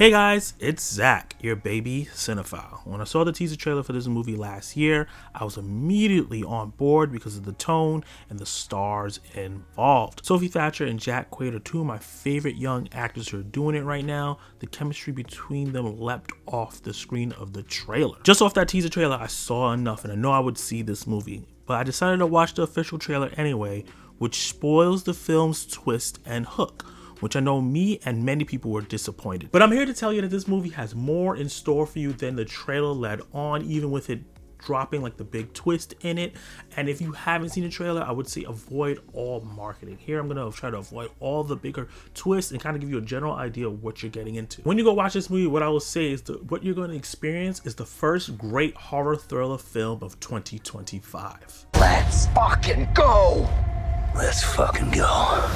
Hey guys, it's Zach, your baby cinephile. When I saw the teaser trailer for this movie last year, I was immediately on board because of the tone and the stars involved. Sophie Thatcher and Jack Quaid are two of my favorite young actors who are doing it right now. The chemistry between them leapt off the screen of the trailer. Just off that teaser trailer, I saw enough and I know I would see this movie. But I decided to watch the official trailer anyway, which spoils the film's twist and hook, which I know me and many people were disappointed. But I'm here to tell you that this movie has more in store for you than the trailer led on, even with it dropping like the big twist in it. And if you haven't seen the trailer, I would say avoid all marketing. Here I'm gonna try to avoid all the bigger twists and kind of give you a general idea of what you're getting into. When you go watch this movie, what I will say is what you're gonna experience is the first great horror thriller film of 2025. Let's fucking go! Let's fucking go.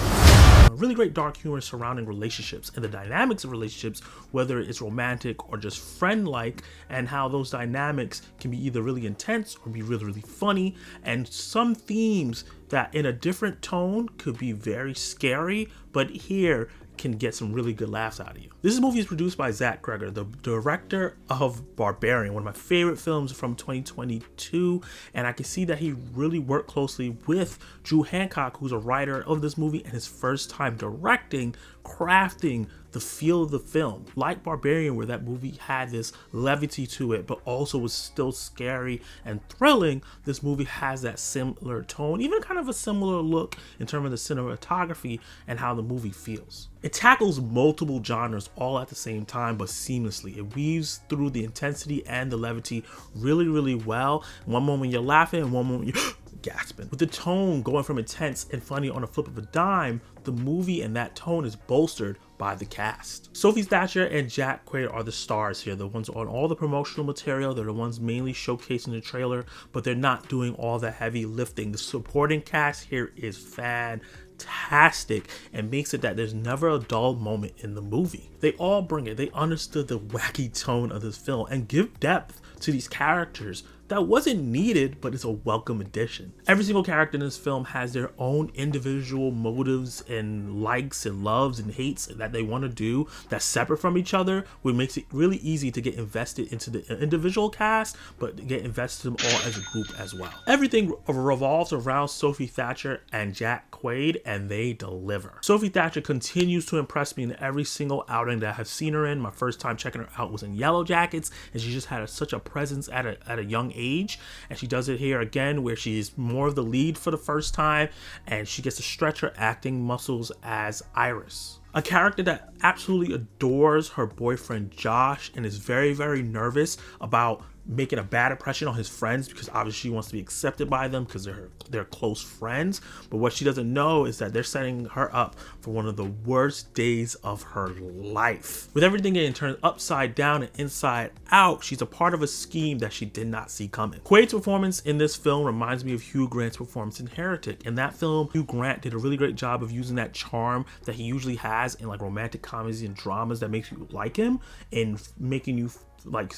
Really great dark humor surrounding relationships and the dynamics of relationships, whether it's romantic or just friend-like, and how those dynamics can be either really intense or be really funny, and some themes that in a different tone could be very scary, but here can get some really good laughs out of you. This movie is produced by Zach Greger, the director of Barbarian, one of my favorite films from 2022, and I can see that he really worked closely with Drew Hancock, who's a writer of this movie and his first time directing, crafting the feel of the film. Like Barbarian, where that movie had this levity to it, but also was still scary and thrilling, this movie has that similar tone, even kind of a similar look in terms of the cinematography and how the movie feels. It tackles multiple genres all at the same time, but seamlessly. It weaves through the intensity and the levity really well. One moment you're laughing, and one moment you're gasping. With the tone going from intense and funny on a flip of a dime, the movie and that tone is bolstered by the cast. Sophie Thatcher and Jack Quaid are the stars here, the ones on all the promotional material. They're the ones mainly showcasing the trailer, but they're not doing all the heavy lifting. The supporting cast here is fantastic and makes it that there's never a dull moment in the movie. They all bring it. They understood the wacky tone of this film and give depth to these characters that wasn't needed, but it's a welcome addition. Every single character in this film has their own individual motives and likes and loves and hates that they want to do that's separate from each other, which makes it really easy to get invested into the individual cast, but get invested in them all as a group as well. Everything revolves around Sophie Thatcher and Jack Quaid, and they deliver. Sophie Thatcher continues to impress me in every single outing that I have seen her in. My first time checking her out was in Yellow Jackets, and she just had such a presence at a young age, and she does it here again where she's more of the lead for the first time, and she gets to stretch her acting muscles as Iris, a character that absolutely adores her boyfriend Josh and is very nervous about making a bad impression on his friends, because obviously she wants to be accepted by them because they're close friends. But what she doesn't know is that they're setting her up for one of the worst days of her life. With everything getting turned upside down and inside out, she's a part of a scheme that she did not see coming. Quaid's performance in this film reminds me of Hugh Grant's performance in Heretic. In that film, Hugh Grant did a really great job of using that charm that he usually has in like romantic comedies and dramas that makes you like him and making you like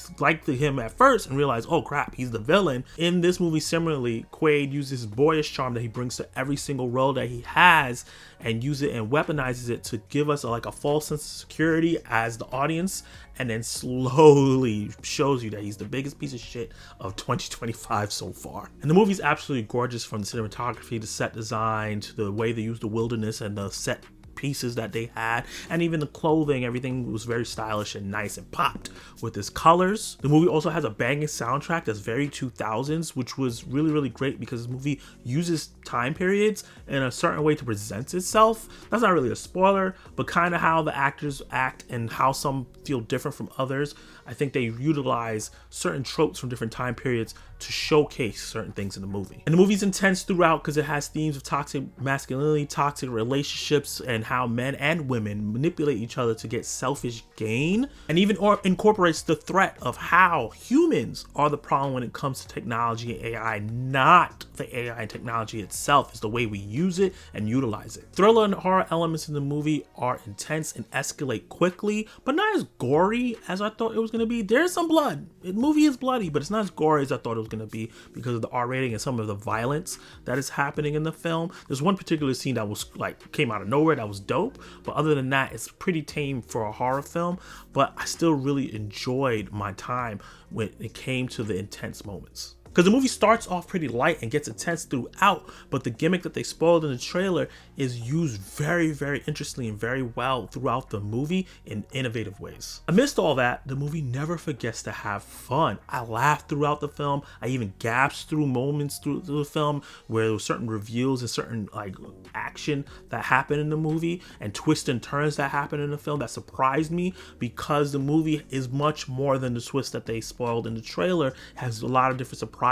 him at first and realize, oh crap, he's the villain. In this movie, similarly, Quaid uses his boyish charm that he brings to every single role that he has and use it and weaponizes it to give us a false sense of security as the audience, and then slowly shows you that he's the biggest piece of shit of 2025 so far. And the movie's absolutely gorgeous, from the cinematography, the set design, to the way they use the wilderness and the set pieces that they had, and even the clothing. Everything was very stylish and nice and popped with its colors. The movie also has a banging soundtrack that's very 2000s, which was really great because this movie uses time periods in a certain way to present itself. That's not really a spoiler, but kind of how the actors act and how some feel different from others. I think they utilize certain tropes from different time periods to showcase certain things in the movie. And the movie's intense throughout because it has themes of toxic masculinity, toxic relationships, and how men and women manipulate each other to get selfish gain, and even incorporates the threat of how humans are the problem when it comes to technology and AI. Not the AI and technology itself, is the way we use it and utilize it. Thriller and horror elements in the movie are intense and escalate quickly, but not as gory as I thought it was going to be. There's some blood. The movie is bloody, but it's not as gory as I thought it was was going to be because of the R rating and some of the violence that is happening in the film. There's one particular scene that was like came out of nowhere that was dope, but other than that, it's pretty tame for a horror film. But I still really enjoyed my time when it came to the intense moments. Because the movie starts off pretty light and gets intense throughout, but the gimmick that they spoiled in the trailer is used very, very interestingly and very well throughout the movie in innovative ways. Amidst all that, the movie never forgets to have fun. I laughed throughout the film. I even gasped through moments through the film where there were certain reveals and certain like action that happened in the movie and twists and turns that happened in the film that surprised me, because the movie is much more than the twist that they spoiled in the trailer. It has a lot of different surprises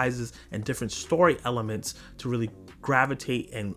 and different story elements to really gravitate and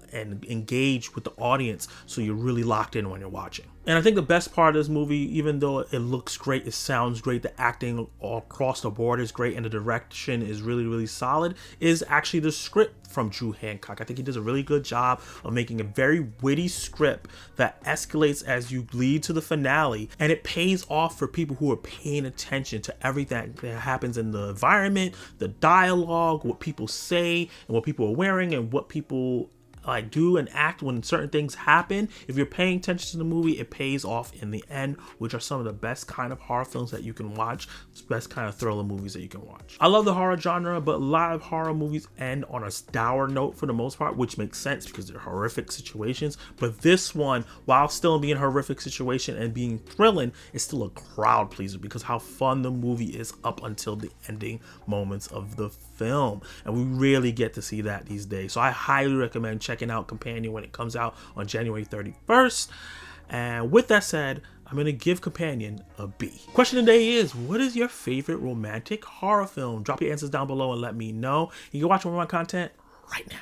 engage with the audience, so you're really locked in when you're watching. And I think the best part of this movie, even though it looks great, it sounds great, the acting all across the board is great, and the direction is really, really solid, is actually the script from Drew Hancock. I think he does a really good job of making a very witty script that escalates as you lead to the finale, and it pays off for people who are paying attention to everything that happens in the environment, the dialogue, what people say, and what people are wearing, and what people like do and act when certain things happen. If you're paying attention to the movie, it pays off in the end, which are some of the best kind of horror films that you can watch. It's the best kind of thriller movies that you can watch. I love the horror genre, but a lot of horror movies end on a dour note for the most part, which makes sense because they're horrific situations. But this one, while still being a horrific situation and being thrilling, is still a crowd pleaser because how fun the movie is up until the ending moments of the film, and we really get to see that these days. So I highly recommend checking out Companion when it comes out on January 31st. And with that said, I'm going to give Companion a B. Question of the day is, what is your favorite romantic horror film? Drop your answers down below and let me know. You can watch more of my content right now.